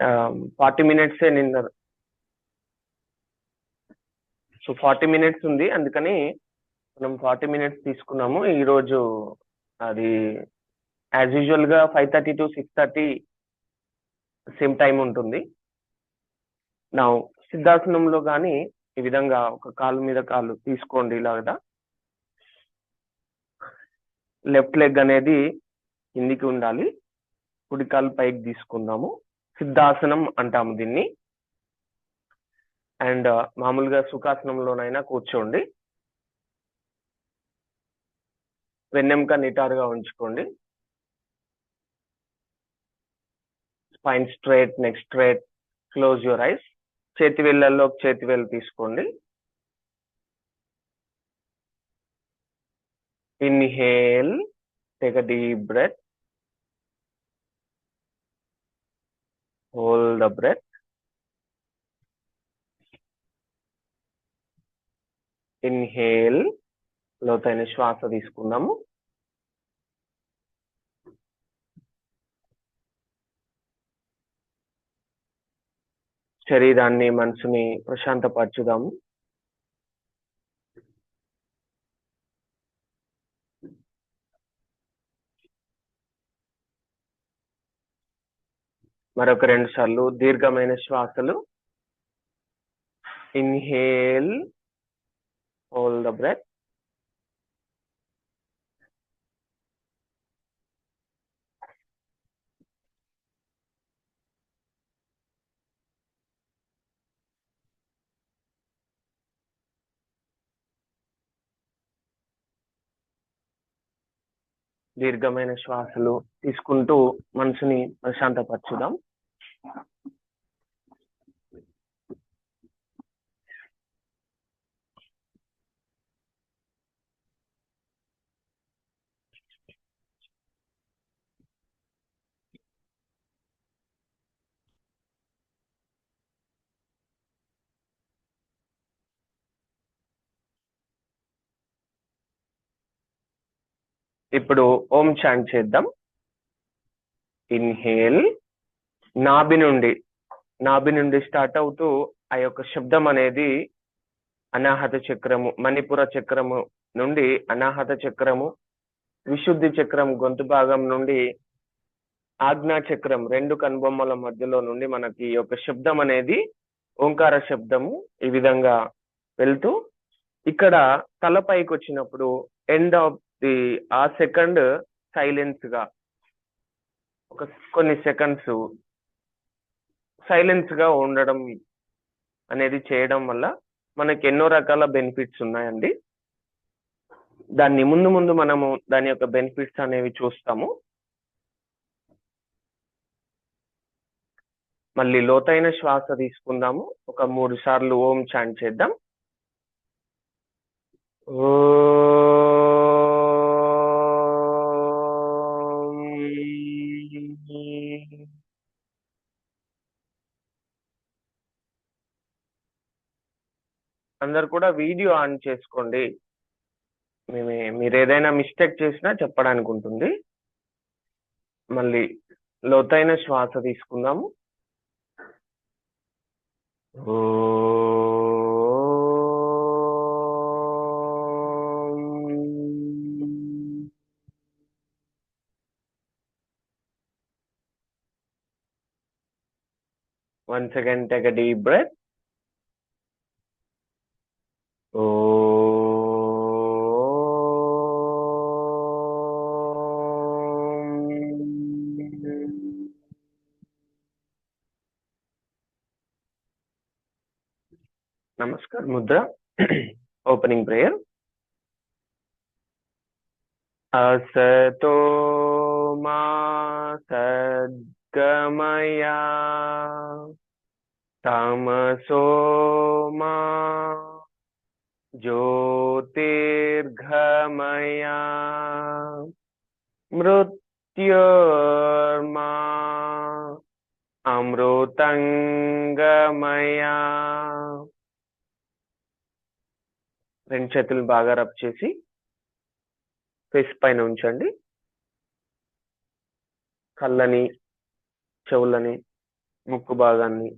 40 మినిట్సే నిన్న. So 40 minutes ఉంది, అందుకని మనం 40 మినిట్స్ తీసుకున్నాము. ఈరోజు అది యాజ్ యూజువల్ గా 5:30 to 6:30 సేమ్ టైం ఉంటుంది. నా సిద్ధాసనంలో కానీ ఈ విధంగా ఒక కాలు మీద కాలు తీసుకోండి. ఇలాగా లెఫ్ట్ లెగ్ అనేది కిందికి ఉండాలి, కుడి కాలు పైకి తీసుకుందాము. సిద్ధాసనం అంటాము దీన్ని. అండ్ మామూలుగా సుఖాసనంలోనైనా కూర్చోండి. వెన్నెముక నిటారుగా ఉంచుకోండి. Spine straight, neck straight. Close your eyes. చేతి వేళ్ళల్లో చేతి వేళ్ళు తీసుకోండి. Inhale, take a deep breath. Hold the breath. Inhale, లోతైన శ్వాస తీసుకుందాము. శరీరాన్ని, మనసుని ప్రశాంతపరచుదాము. మరొక 2 సార్లు దీర్ఘమైన శ్వాసలు. Inhale, hold the breath. దీర్ఘమైన శ్వాసలు తీసుకుంటూ మనసుని ప్రశాంతపరచుదాం. ఇప్పుడు ఓం చాంట్ చేద్దాం. ఇన్హేల్, నాభి నుండి స్టార్ట్ అవుతూ ఆ యొక్క శబ్దం అనేది అనాహత చక్రము, మణిపుర చక్రము నుండి అనాహత చక్రము, విశుద్ధి చక్రం గొంతు భాగం నుండి ఆజ్ఞా చక్రం 2 కనుబొమ్మల మధ్యలో నుండి మనకి ఈ యొక్క శబ్దం అనేది ఓంకార శబ్దము ఈ విధంగా వెళ్తూ ఇక్కడ తలపైకి వచ్చినప్పుడు ఎండ్ ఆఫ్ ది ఆ సెకండ్ సైలెన్స్ గా కొన్ని సెకండ్స్ సైలెన్స్ గా ఉండడం అనేది చేయడం వల్ల మనకి ఎన్నో రకాల బెనిఫిట్స్ ఉన్నాయండి. దాన్ని ముందు మనము దాని యొక్క బెనిఫిట్స్ అనేవి చూస్తాము. మళ్ళీ లోతైన శ్వాస తీసుకుందాము. ఒక 3 సార్లు ఓం చాంట్ చేద్దాం. అందరు కూడా వీడియో ఆన్ చేసుకోండి. మీరు ఏదైనా మిస్టేక్ చేసినా చెప్పడానికి ఉంటుంది. మళ్ళీ లోతైన శ్వాస తీసుకుందాము. Once again, take a deep breath. Namaskar Mudra. Opening prayer. Asato ma sadgamaya tamaso ma ज्योतिर्गमया मृत्युर्मा అమృతంగమయా. 2 చేతులు బాగా రబ్ చేసి ఫేస్ పైన ఉంచండి. కళ్ళని, చెవులని ముక్కు భాగాన్ని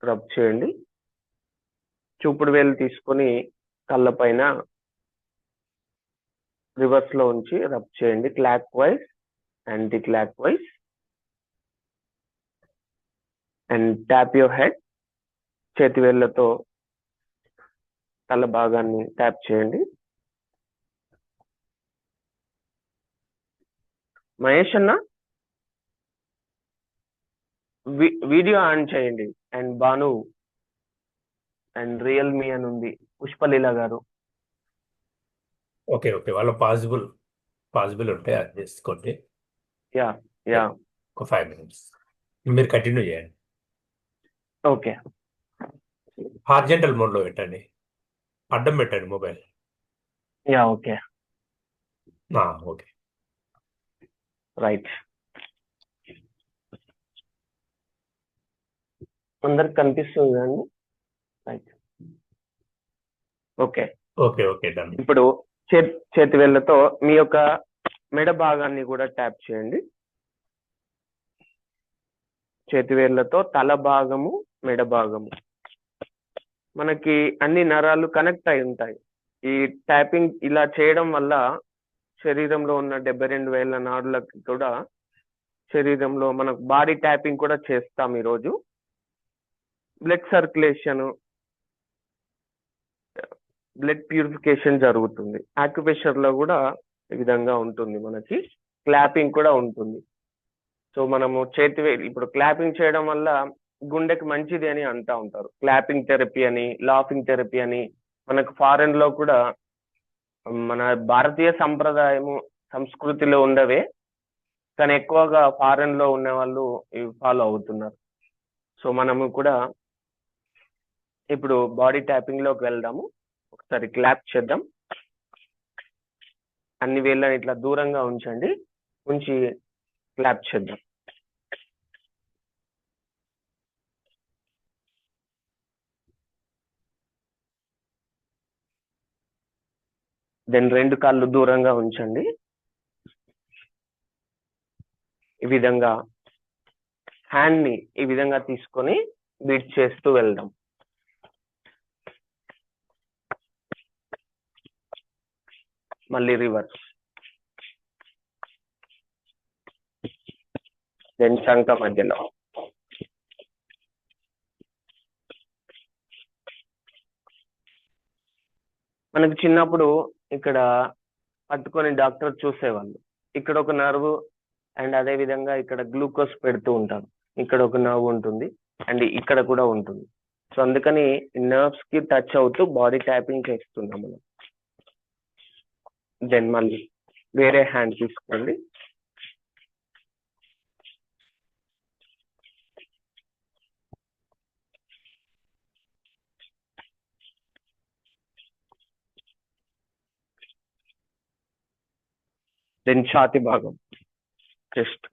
రబ్ చేయండి. చూపుడు వేలు తీసుకొని కళ్ళ పైన రివర్స్ లో ఉంచి రబ్ చేయండి, clock wise anti clock wise. And tap your head. చేతి వేళ్ళతో తల భాగాన్ని ట్యాప్ చేయండి. మహేష్ అన్న, వీడియో ఆన్ చేయండి. అండ్ భాను అండ్ రియల్మీ అని ఉంది, పుష్పలీల గారు. ఓకే ఓకే, వాళ్ళ పాసిబుల్ ఉంటే అది చేసుకోండి. యా యా ఒక 5 minutes మీరు కంటిన్యూ చేయండి. ఓకే. హార్జెంటల్ మోడ్లో పెట్టండి, అడ్డం పెట్టండి mobile. Yeah okay okay. Right. అందరికి కనిపిస్తుంది అండి? Right. Okay okay okay done. ఇప్పుడు చేతి వేళ్ళతో మీ యొక్క మెడ భాగాన్ని కూడా ట్యాప్ చేయండి. చేతి వేళ్ళతో తల భాగము, మెడ భాగము, మనకి అన్ని నరాలు కనెక్ట్ అయి ఉంటాయి. ఈ ట్యాపింగ్ ఇలా చేయడం వల్ల శరీరంలో ఉన్న 72,000 నాడులకి కూడా శరీరంలో మనకు బాడీ ట్యాపింగ్ కూడా చేస్తాం ఈరోజు. బ్లడ్ సర్క్యులేషన్, బ్లడ్ ప్యూరిఫికేషన్ జరుగుతుంది. యాక్యుప్రెషర్ లో కూడా ఈ విధంగా ఉంటుంది, మనకి క్లాపింగ్ కూడా ఉంటుంది. సో మనము ఇప్పుడు క్లాపింగ్ చేయడం వల్ల గుండెకి మంచిది అని అంటా ఉంటారు. క్లాపింగ్ థెరపీ అని, లాఫింగ్ థెరపీ అని మనకు ఫారెన్ లో కూడా మన భారతీయ సంప్రదాయము సంస్కృతిలో ఉండవే, కానీ ఎక్కువగా ఫారెన్ లో ఉన్న వాళ్ళు ఇవి ఫాలో అవుతున్నారు. సో మనము కూడా ఇప్పుడు బాడీ ట్యాపింగ్ లోకి వెళ్దాము. ఒకసారి క్లాప్ చేద్దాం. అన్ని వేళ్ళని ఇట్లా దూరంగా ఉంచండి, ఉంచి క్లాప్ చేద్దాం. దెన్ 2 కాళ్ళు దూరంగా ఉంచండి. ఈ విధంగా హ్యాండ్ ని ఈ విధంగా తీసుకొని బీట్ చేస్తూ వెళ్దాం. మళ్ళీ రివర్స్. దెన్ చంక మధ్యలో. మనకి చిన్నప్పుడు ఇక్కడ పట్టుకొని డాక్టర్ చూసేవాళ్ళు. ఇక్కడ ఒక నర్వ్ అండ్ అదే విధంగా ఇక్కడ గ్లూకోజ్ పెడుతూ ఉంటారు. ఇక్కడ ఒక నర్వ్ ఉంటుంది అండ్ ఇక్కడ కూడా ఉంటుంది. సో అందుకని నర్వ్స్ కి టచ్ అవుతూ బాడీ ట్యాపింగ్ చేస్తున్నాం మనం. దెన్ మళ్ళీ వేరే హ్యాండ్ తీసుకోండి. దెన్ ఛాతి భాగం, చెస్ట్,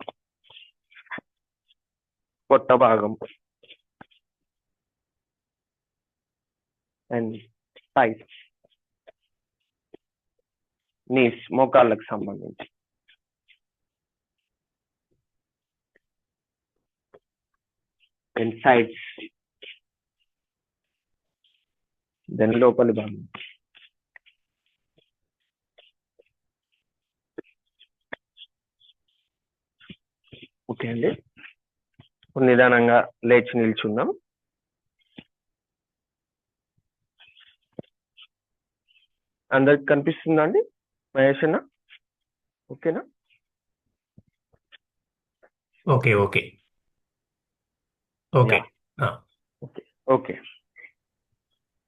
పొట్ట భాగం అండ్ థైస్, నీస్, మోకాళ్ళకు సంబంధించి. దెన్ సైడ్స్, దెన్ లోపలి భాగం. ఓకే అండి, నిదానంగా లేచి నిల్చుందాం. అందరికి కనిపిస్తుందా అండి మహేష్ అన్న? ఓకేనా? Okay okay okay okay okay.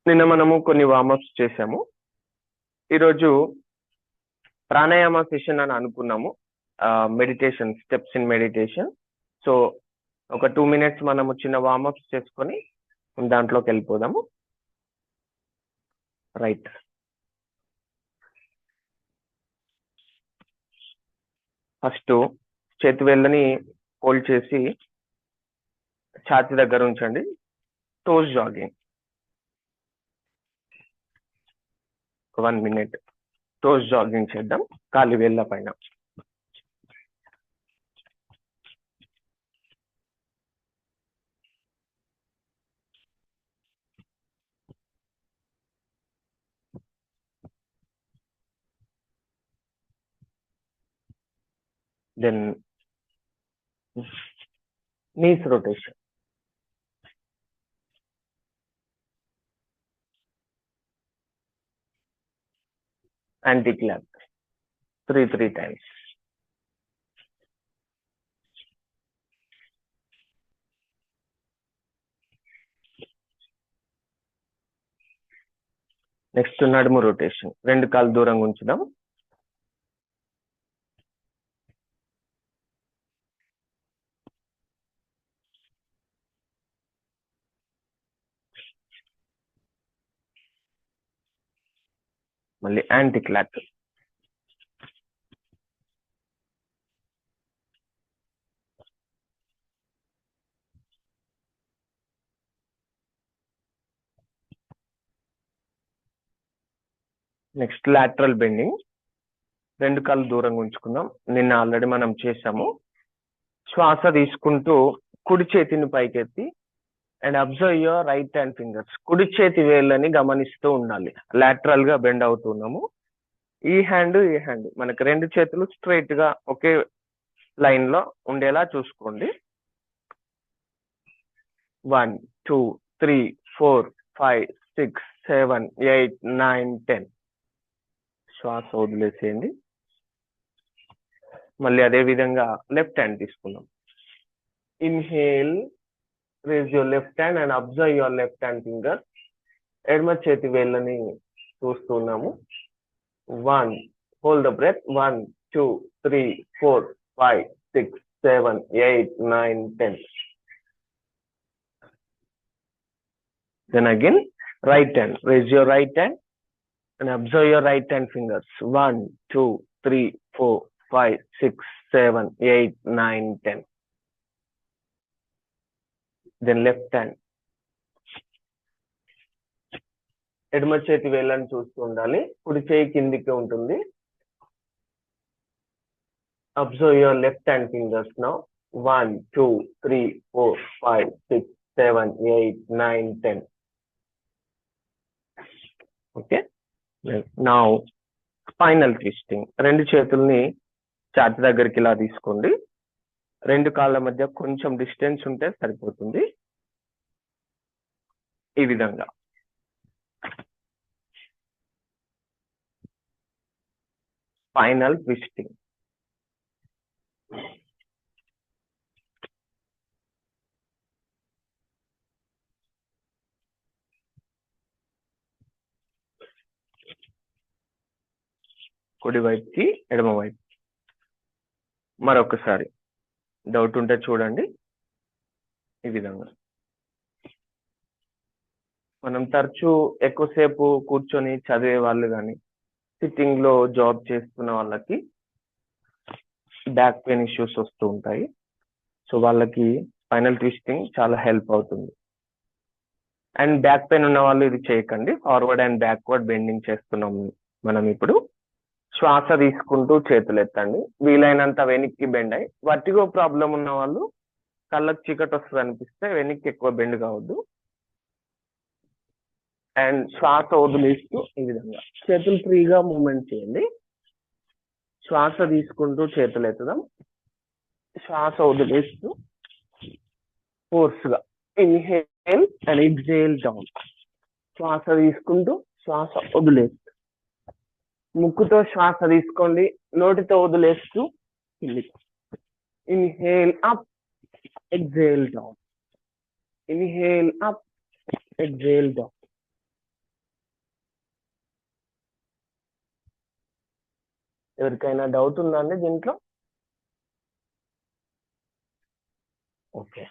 నిన్న మనము కొన్ని వార్మప్స్ చేసాము. ఈరోజు ప్రాణాయామ సెషన్ అని అనుకున్నాము, meditation, steps in meditation. So ఒక 2 minutes మనము చిన్న వార్మప్స్ చేసుకొని దాంట్లోకి వెళ్ళిపోదాము. రైట్. ఫస్ట్ చేతి వేళ్ళని ఫోల్డ్ చేసి ఛాతీ దగ్గర ఉంచండి. Toes jogging 1 minute. Toes jogging చేద్దాం కాలి వేళ్ళ పైన. then knees rotation, anti-clap, 3 times. Next నడుము రొటేషన్, 2 కాళ్ళు దూరంగా ఉంచుదాం. మళ్ళీ anti clock. Next lateral bending, 2 కాళ్ళు దూరంగా ఉంచుకుందాం. నిన్న ఆల్రెడీ మనం చేసాము. శ్వాస తీసుకుంటూ కుడి చేతిని పైకెత్తి and observe your right hand fingers. కుడి చేతి వేళ్ళని గమనిస్తూ ఉండాలి. లాటరల్ గా బెండ్ అవుతున్నాము. ఈ హ్యాండ్ మనకి 2 చేతులు స్ట్రైట్ గా ఒకే లైన్ లో ఉండేలా చూసుకోండి. 1 2 3 4 5 6 7 8 9 10. శ్వాస వదిలేసేయండి. మళ్ళీ అదే విధంగా లెఫ్ట్ హ్యాండ్ తీసుకుందాం. Inhale, raise your left hand and observe your left hand finger. ఎడమ చేతి వేళ్ళని చూస్తున్నాము. 1, hold the breath. 1 2 3 4 5 6 7 8 9 10. Then again, right hand. Raise your right hand and observe your right hand fingers. 1 2 3 4 5 6 7 8 9 10. Then left hand. ఎడమ చేతి వేళ్ళని చూస్తూ ఉండాలి. కుడి చేయి కిందికి ఉంటుంది. Observe your left hand fingers now. 1 2 3 4 5 6 7 8 9 10. Okay, now spinal twisting. 2 చేతుల్ని ఛాతీ దగ్గరికి ఇలా తీసుకోండి. 2 కాళ్ళ మధ్య కొంచెం డిస్టెన్స్ ఉంటే సరిపోతుంది. ఈ విధంగా స్పైనల్ ట్విస్టింగ్. కుడి వైపుకి ఎడమ వైపు. మరొకసారి డౌట్ ఉంటే చూడండి. ఈ విధంగా మనం తరచూ ఎక్కువసేపు కూర్చొని చదివే వాళ్ళు కానీ సిట్టింగ్ లో జాబ్ చేస్తున్న వాళ్ళకి బ్యాక్ పెయిన్ ఇష్యూస్ వస్తూ ఉంటాయి. సో వాళ్ళకి స్పైనల్ ట్విస్టింగ్ చాలా హెల్ప్ అవుతుంది. అండ్ బ్యాక్ పెయిన్ ఉన్న వాళ్ళు ఇది చేయకండి. ఫార్వర్డ్ అండ్ బ్యాక్వర్డ్ బెండింగ్ చేస్తున్నాం మనం ఇప్పుడు. శ్వాస తీసుకుంటూ చేతులు ఎత్తండి. వీలైనంత వెనక్కి బెండ్ అయ్యి. వర్టిగో ప్రాబ్లం ఉన్న వాళ్ళు కళ్ళకు చీకటి వస్తుంది అనిపిస్తే వెనక్కి ఎక్కువ బెండ్ కావద్దు. అండ్ శ్వాస వదిలేస్తూ ఈ విధంగా చేతులు ఫ్రీగా మూవ్మెంట్ చేయండి. శ్వాస తీసుకుంటూ చేతులు ఎత్తదాం. శ్వాస వదిలేస్తూ ఫోర్స్ గా ఇన్హేల్ అండ్ ఎక్సేల్ డౌన్. శ్వాస తీసుకుంటూ శ్వాస వదిలేస్తూ. ముక్కుతో శ్వాస తీసుకోండి. నోటితో వదిలేస్తూ inhale up, exhale down. Inhale up, exhale down. ఎవరికైనా డౌట్ ఉందా అండి దీంట్లో? ఓకే,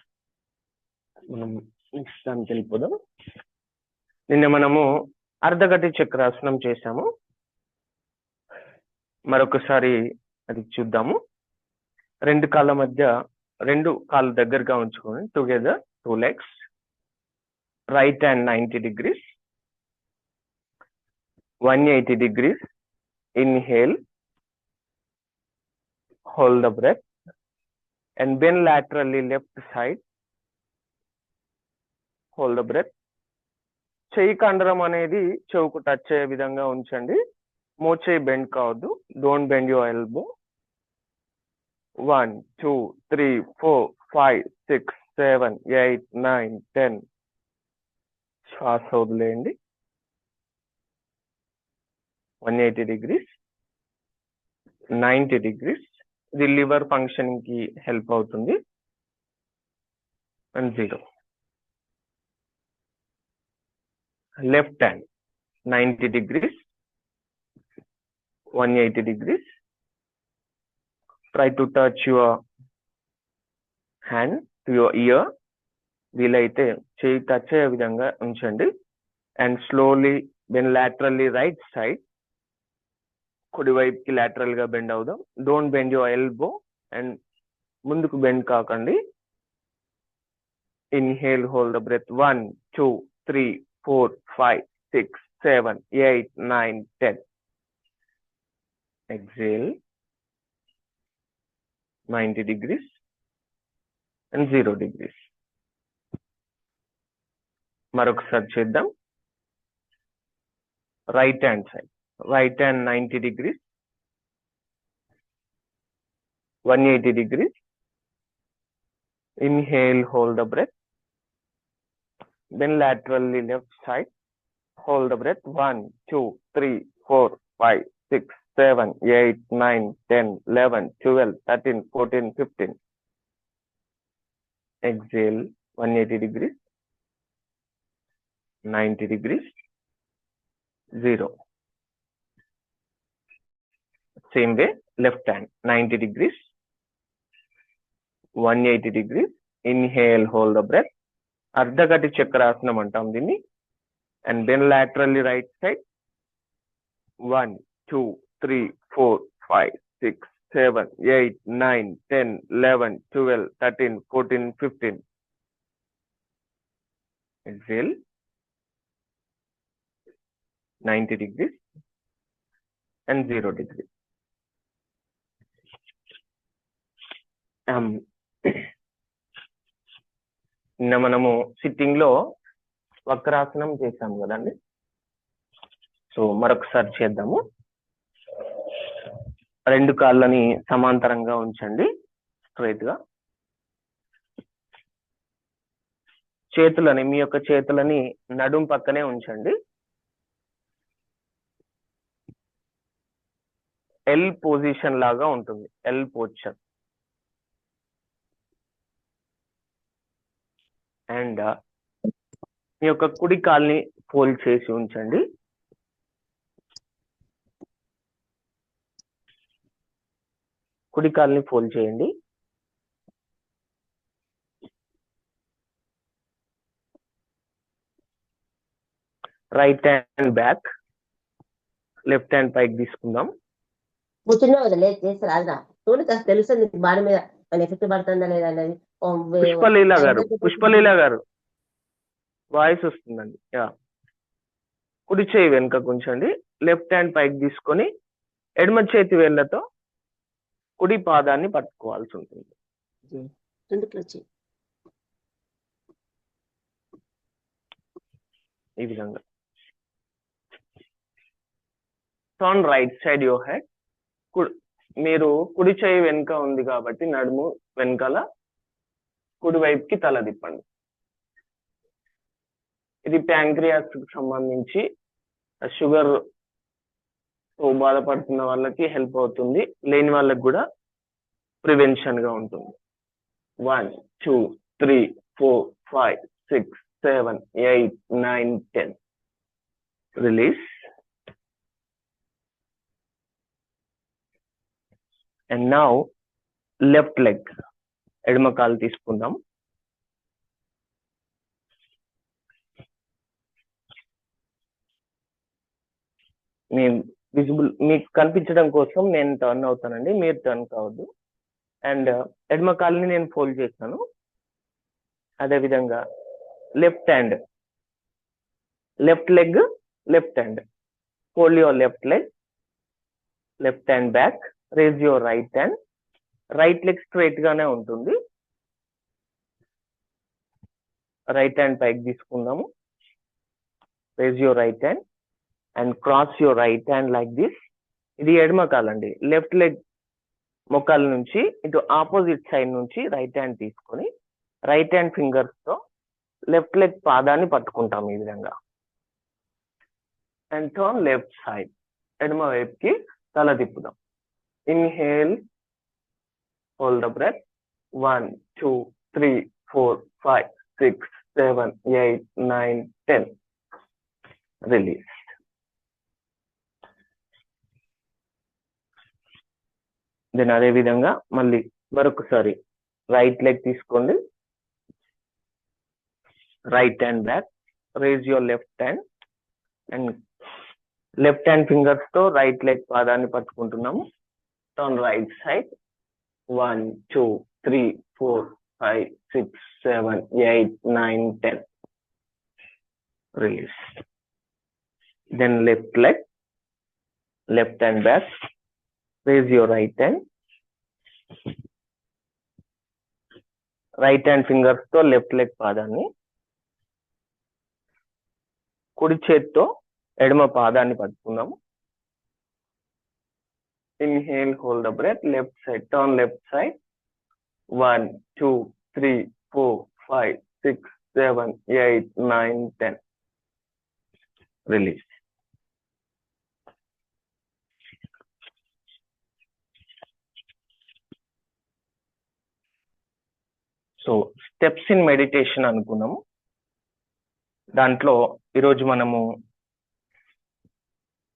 మనం నెక్స్ట్ దానికి వెళ్ళిపోదాం. నిన్న మనము అర్ధగటి చక్రాసనం చేసాము. మరొకసారి అది చూద్దాము. 2 కాళ్ళ మధ్య 2 కాళ్ళు దగ్గరగా ఉంచుకొని together 2 legs. Right hand 90 degrees, 180 degrees. Inhale, hold the breath and bend laterally left side. Hold the breath. చెయ్యి కండరం అనేది చెవుకు టచ్ అయ్యే విధంగా ఉంచండి. మోచేయి బెండ్ కావద్దు. Don't bend your elbow. 1, 2, 3, 4, 5, 6, 7, 8, 9, 10. శ్వాస వదిలేయండి. 180 degrees, 90 degrees. ఇది లివర్ ఫంక్షనింగ్ కి హెల్ప్ అవుతుంది. And 0. Left hand 90 degrees, 180 degrees. Try to touch your hand to your ear. వీలైతే చేయి టచ్ అయ్యే విధంగా ఉంచండి. And slowly bend laterally right side. కుడి వైపుకి లాటరల్ గా బెండ్ అవుదాం. Don't bend your elbow and ముందుకు బెండ్ కాకండి. Inhale, hold the breath. 1, 2, 3, 4, 5, 6, 7, 8, 9, 10. Exhale 90 degrees and 0 degrees. మరొకసారి చేద్దాం. Right hand side. Right hand 90 degrees, 180 degrees. Inhale, hold the breath. Then laterally left side. Hold the breath. 1, 2, 3, 4, 5, 6, 7, 8, 9, 10, 11, 12, 13, 14, 15. Exhale 180 degrees, 90 degrees, 0. Same way, left hand 90 degrees, 180 degrees. Inhale, hold the breath. అర్ధగటి చక్రాసనం అంటాం దీన్ని. And then laterally right side. 1, 2, 3, 4, 5, 6, 7, 8, 9, 10, 11, 12, 13, 14, 15. Exhale 90 degrees and 0 degrees. నిన్న మనము sitting లో వక్రాసనం చేసాము కదండి. So మరొకసారి చేద్దాము. రెండు కాళ్ళని సమాంతరంగా ఉంచండి, స్ట్రైట్ గా. చేతులని, మీ యొక్క చేతులని నడుం పక్కనే ఉంచండి. ఎల్ పొజిషన్ లాగా ఉంటుంది, ఎల్ పోస్చర్. అండ్ మీ యొక్క కుడి కాల్ని ఫోల్డ్ చేసి ఉంచండి. కుడి కాల్ని ఫోల్డ్ చేయండి. Right hand back, left hand పైకి తీసుకుందాం. కూర్చున్నావు కదా, లేదు చేసి రాదా చూడు, కాస్త తెలుస్తుంది నీకు బాడీ మీద ఎఫెక్ట్ పడుతుందా లేదా అనేది. పుష్పలీల గారు వాయిస్ వస్తుందండి. యా, కుడి చేయి వెనుక ఉంచండి. లెఫ్ట్ హ్యాండ్ పైకి తీసుకొని ఎడమ చేతి వేళ్లతో కుడి పాదాన్ని పట్టుకోవాల్సి ఉంటుంది. ఈ విధంగా. Turn right side your head. మీరు కుడి చేయి వెనుక ఉంది కాబట్టి నడుము వెనకాల కుడి వైపుకి తల తిప్పండి. ఇది ప్యాంక్రియాస్ కి సంబంధించి షుగర్ తో బాధపడుతున్న వాళ్ళకి హెల్ప్ అవుతుంది, లేని వాళ్ళకి కూడా ప్రివెన్షన్ గా ఉంటుంది. 1, 2, 3, 4, 5, 6, 7, 8, 9, 10. Release. And now left leg, ఎడమ కాలు తీసుకుందాం. నేను విజిబుల్ మీకు కనిపించడం కోసం నేను టర్న్ అవుతానండి, మీరు టర్న్ కావద్దు. అండ్ ఎడమ కాలుని నేను ఫోల్డ్ చేస్తాను. అదేవిధంగా left hand, left leg, left hand. Fold your left leg, left hand back. Raise your right hand. Right leg straight గానే ఉంటుంది. రైట్ హ్యాండ్ పైకి తీసుకుందాము. Raise your right hand and cross your right hand like this. ఇది ఎడమ కాలండి. Left leg మోకాల నుంచి ఇటు ఆపోజిట్ సైడ్ నుంచి రైట్ హ్యాండ్ తీసుకొని రైట్ హ్యాండ్ ఫింగర్స్ తో లెఫ్ట్ లెగ్ పాదాన్ని పట్టుకుంటాం ఈ విధంగా. అండ్ టర్న్ లెఫ్ట్ సైడ్, ఎడమ వైపుకి తల తిప్పుదాం. Inhale, hold the breath. 1 2 3 4 5 6 7 8 9 10. Release. Then అదే విధంగా మళ్ళీ మరొకసారి రైట్ లెగ్ తీసుకోండి. Right hand back, raise your left hand and left hand fingers తో రైట్ లెగ్ పాదాన్ని పట్టుకుంటున్నాము. Turn right side. 1 2 3 4 5 6 7 8 9 10. Release. Then left leg, left hand back, raise your right hand. Right hand fingers తో left leg పాదాన్ని, కుడి చేత్తో ఎడమ పాదాన్ని పట్టుకున్నాము. Inhale, hold the breath, left side, turn left side. 1 2 3 4 5 6 7 8 9 10. Release. So steps in meditation అనుకున్నాము. దాంట్లో ఈరోజు మనము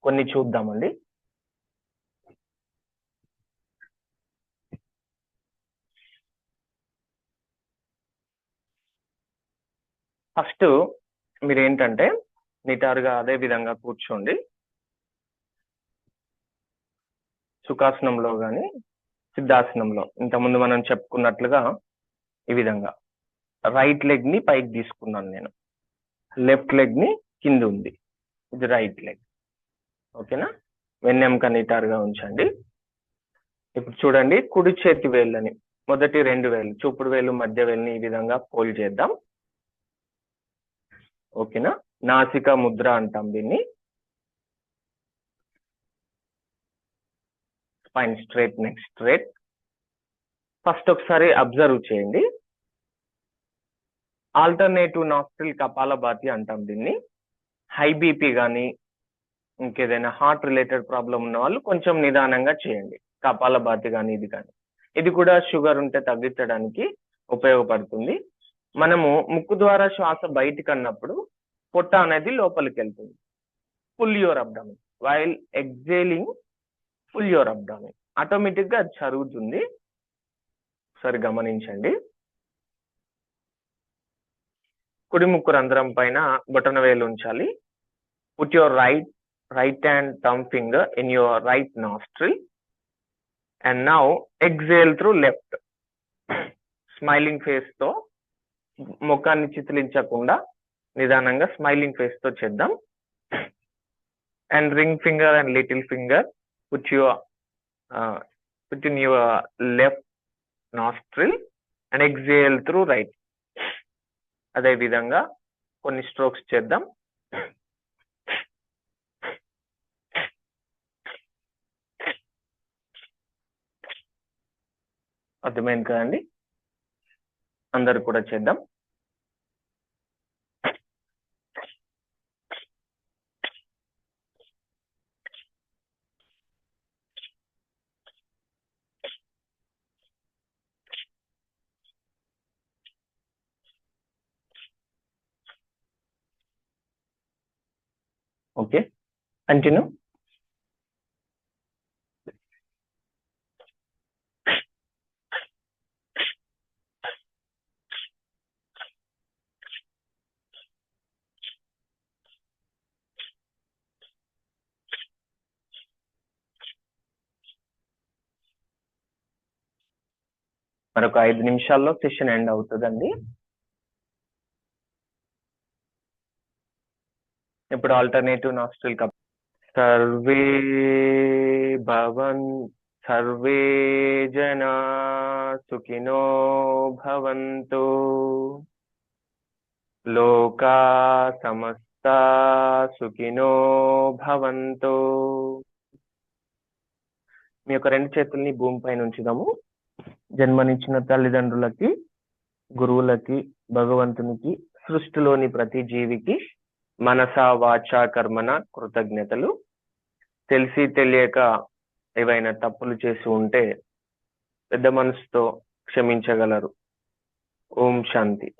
కొన్ని చూద్దామండి. ఫస్ట్ మీరు ఏంటంటే నిటారుగా అదే విధంగా కూర్చోండి. సుఖాసనంలో కానీ సిద్ధాసనంలో ఇంతకుముందు మనం చెప్పుకున్నట్లుగా ఈ విధంగా రైట్ లెగ్ ని పైకి తీసుకున్నాను నేను, లెఫ్ట్ లెగ్ ని కింద ఉంది, ఇది రైట్ లెగ్. ఓకేనా? వెన్నెముక నిటారుగా ఉంచండి. ఇప్పుడు చూడండి, కుడి చేతి వేళ్ళని, మొదటి 2 వేళ్ళు, చూపుడు వేలు, మధ్య వేలుని ఈ విధంగా ఫోల్డ్ చేద్దాం. ఓకేనా? నాసిక ముద్ర అంటాం దీన్ని. Spine straight, neck straight. First ఒకసారి అబ్జర్వ్ చేయండి. ఆల్టర్నేటివ్ నాస్ట్రిల్ కపాలభాతి అంటాం దీన్ని. హై బీపీ కానీ ఇంకేదైనా హార్ట్ రిలేటెడ్ ప్రాబ్లం ఉన్న వాళ్ళు కొంచెం నిదానంగా చేయండి. కపాలభాతి కానీ ఇది కానీ, ఇది కూడా షుగర్ ఉంటే తగ్గించడానికి ఉపయోగపడుతుంది. మనము ముక్కు ద్వారా శ్వాస బయటికి అన్నప్పుడు పొట్ట అనేది లోపలికి వెళ్తుంది. Pull your abdomen while exhaling, pull your abdomen. Automatic గా అది జరుగుతుంది. ఒకసారి గమనించండి. కుడి ముక్కు రంధ్రం పైన బొటన వేలు ఉంచాలి. Put your right hand thumb finger in your right nostril and now exhale through left. Smiling face తో, ముఖాన్ని చిత్రించకుండా నిదానంగా స్మైలింగ్ ఫేస్ తో చేద్దాం. And ring finger and little finger put in your left nostril and exhale through right. అదే విధంగా కొన్ని strokes చేద్దాం. అర్థమైంది కదండి? అందరు కూడా చేద్దాం. Okay, continue. మరొక 5 నిమిషాల్లో సెషన్ ఎండ్ అవుతుందండి. ఇప్పుడు ఆల్టర్నేటివ్ నాస్ట్రిల్ కప్. సర్వే జనా సుఖినో భవంతు, లోకా సమస్తా సుఖినో భవంతు, మీ యొక్క రెండు చేతుల్ని భూమిపైన ఉంచుదాము. జన్మనిచ్చిన తల్లిదండ్రులకి, గురువులకి, భగవంతునికి, సృష్టిలోని ప్రతి జీవికి మనస వాచ కర్మన కృతజ్ఞతలు. తెలిసి తెలియక ఏవైనా తప్పులు చేసి ఉంటే పెద్ద మనసుతో క్షమించగలరు. ఓం శాంతి.